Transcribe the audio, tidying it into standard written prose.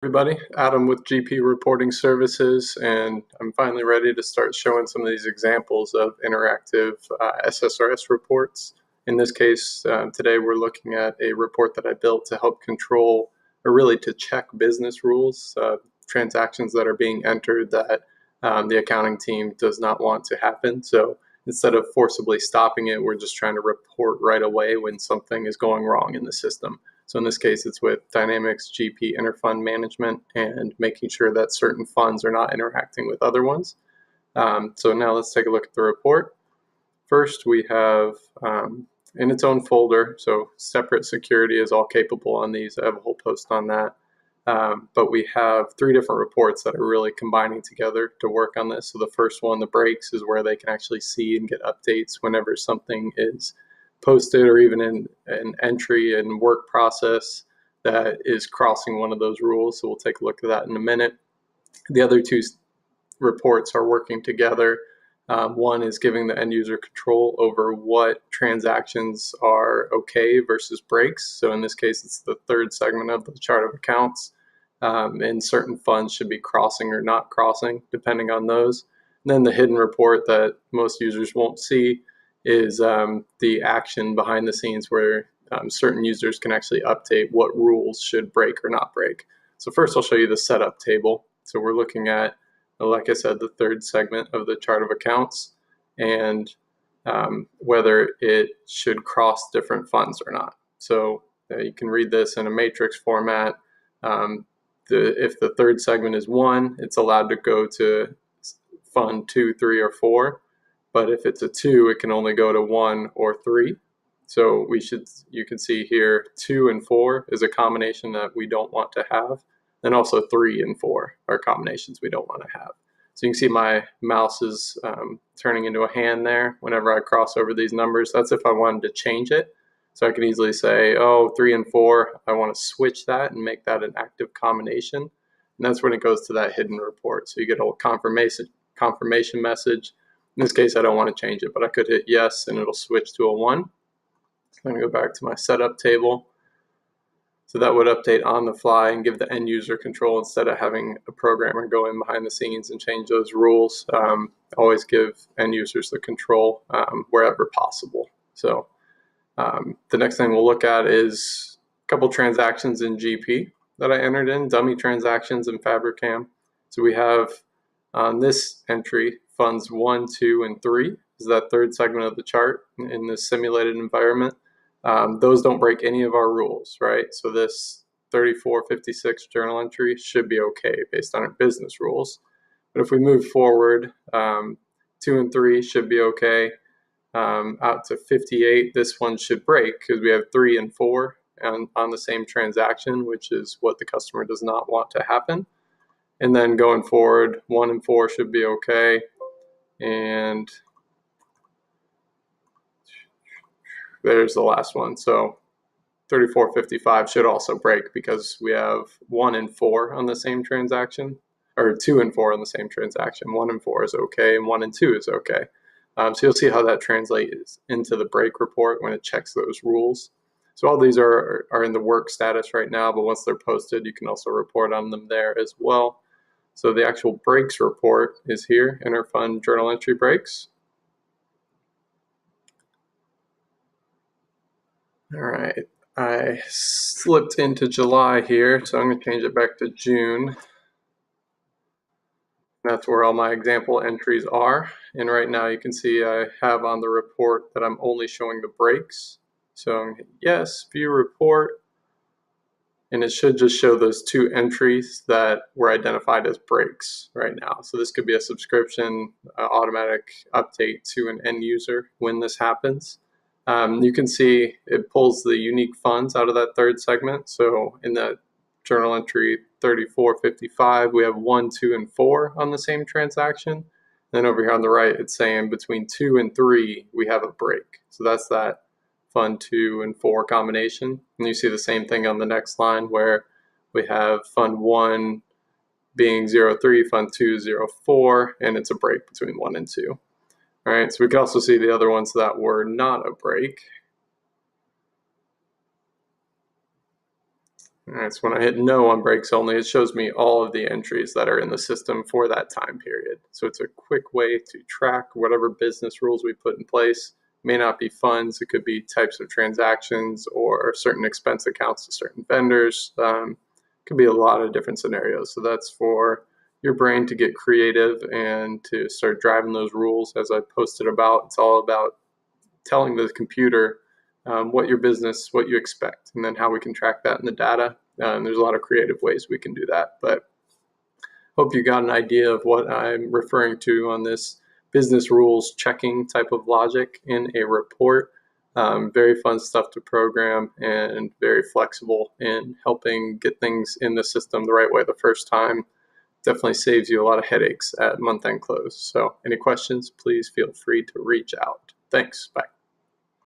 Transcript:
Everybody, Adam with GP Reporting Services, and I'm finally ready to start showing some of these examples of interactive SSRS reports. In this case, today we're looking at a report that I built to help control, or really to check business rules, transactions that are being entered that the accounting team does not want to happen. So instead of forcibly stopping it, we're just trying to report right away when something is going wrong in the system. So in this case, it's with Dynamics GP Interfund Management and making sure that certain funds are not interacting with other ones. So now let's take a look at the report. First, we have in its own folder, so separate security is all capable on these. I have a whole post on that. But we have three different reports that are really combining together to work on this. So the first one, the breaks, is where they can actually see and get updates whenever something is posted or even in an entry and work process that is crossing one of those rules. So we'll take a look at that in a minute. The other two reports are working together. One is giving the end user control over what transactions are okay versus breaks. So in this case, it's the third segment of the chart of accounts. And certain funds should be crossing or not crossing, depending on those. And then the hidden report that most users won't see is the action behind the scenes where certain users can actually update what rules should break or not break. So first I'll show you the setup table. So we're looking at, like I said, the third segment of the chart of accounts and whether it should cross different funds or not. So you can read this in a matrix format. If the third segment is 1, it's allowed to go to fund 2, 3, or 4. But if it's a 2, it can only go to 1 or 3. So you can see here 2 and 4 is a combination that we don't want to have. And also 3 and 4 are combinations we don't want to have. So you can see my mouse is turning into a hand there whenever I cross over these numbers. That's if I wanted to change it. So I can easily say, oh, 3 and 4, I want to switch that and make that an active combination. And that's when it goes to that hidden report. So you get a confirmation message. In this case, I don't want to change it, but I could hit yes and it'll switch to a 1. So I'm going to go back to my setup table. So that would update on the fly and give the end user control instead of having a programmer go in behind the scenes and change those rules. Always give end users the control wherever possible. So the next thing we'll look at is a couple transactions in GP that I entered in, dummy transactions in Fabricam. So we have on this entry, funds 1, 2, and 3 is that third segment of the chart in this simulated environment. Those don't break any of our rules, right? So this 3456 journal entry should be okay based on our business rules. But if we move forward, 2 and 3 should be okay. Out to 58, this one should break because we have 3 and 4 on the same transaction, which is what the customer does not want to happen. And then going forward, 1 and 4 should be okay. And there's the last one. So 3455 should also break because we have 1 and 4 on the same transaction, or 2 and 4 on the same transaction. 1 and 4 is okay, and 1 and 2 is okay. So you'll see how that translates into the break report when it checks those rules. So all these are in the work status right now, but once they're posted, you can also report on them there as well. So the actual breaks report is here, Interfund Journal Entry Breaks. All right, I slipped into July here, so I'm going to change it back to June. That's where all my example entries are. And right now you can see I have on the report that I'm only showing the breaks. So I'm going to hit yes, view report. And it should just show those 2 entries that were identified as breaks right now. So this could be a subscription, automatic update to an end user when this happens. You can see it pulls the unique funds out of that third segment. So in that journal entry 3455, we have 1, 2, and 4 on the same transaction. Then over here on the right, it's saying between 2 and 3, we have a break. So that's that fund 2 and 4 combination. And you see the same thing on the next line where we have fund 1 being 03, fund 2, 04, and it's a break between 1 and 2. All right, so we can also see the other ones that were not a break. All right, so when I hit no on breaks only, it shows me all of the entries that are in the system for that time period. So it's a quick way to track whatever business rules we put in place. It may not be funds, it could be types of transactions or certain expense accounts to certain vendors. Could be a lot of different scenarios. So that's for your brain to get creative and to start driving those rules. As I posted about, it's all about telling the computer what your business, what you expect, and then how we can track that in the data. There's a lot of creative ways we can do that, but hope you got an idea of what I'm referring to on this business rules checking type of logic in a report. Very fun stuff to program and very flexible in helping get things in the system the right way the first time. Definitely saves you a lot of headaches at month-end close. So any questions, please feel free to reach out. Thanks. Bye.